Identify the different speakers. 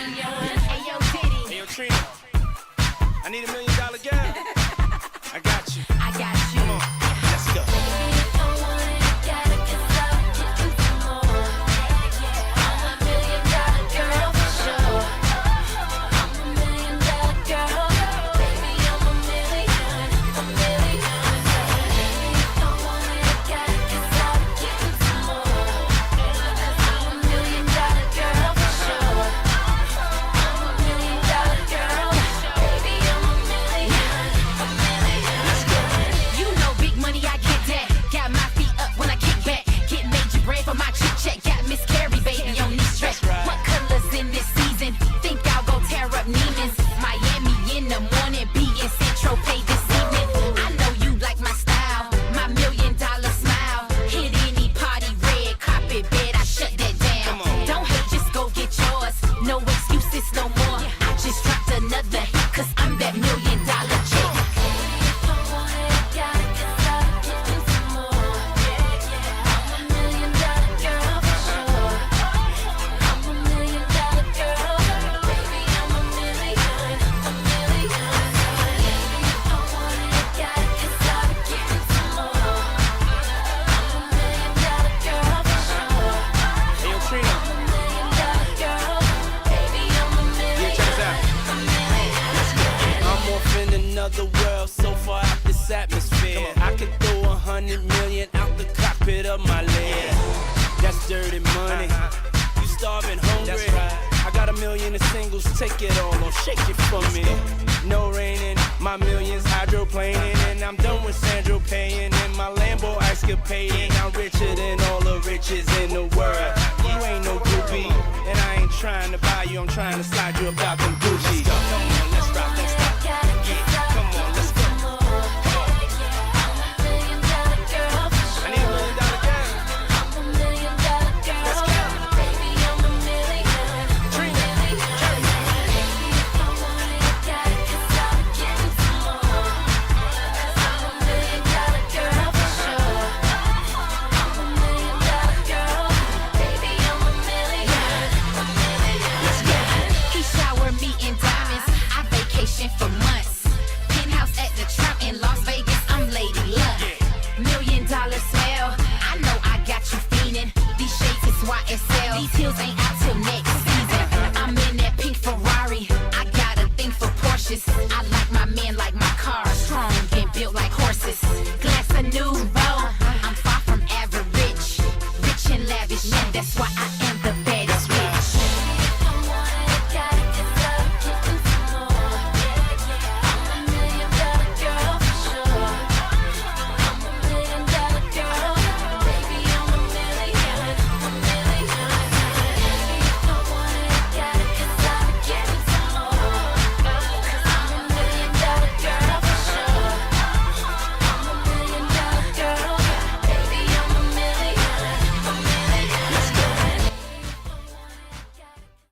Speaker 1: Hey, yo, Trina. I need $1 million girl. I got you.
Speaker 2: I got you.
Speaker 1: Come on, let's go. The world so far out this atmosphere. I could throw 100 million out the cockpit of my land. That's dirty money. You starving hungry. That's right. I got $1 million in singles. Take it all on, shake it for me. No raining, my millions hydroplaning, and I'm done with Sandro paying. And my Lambo escapading. I'm richer than all the riches in the world. You ain't no groupie, and I ain't trying to buy you. I'm trying to slide you about them Gucci. Come on, let's rock, let's rock.
Speaker 2: For months, penthouse at the Trump in Las Vegas. I'm Lady Luck. $1 million smell. I know I got you fiending. These shades is YSL. These heels ain't out till next season. I'm in that pink Ferrari. I got a thing for Porsches. I like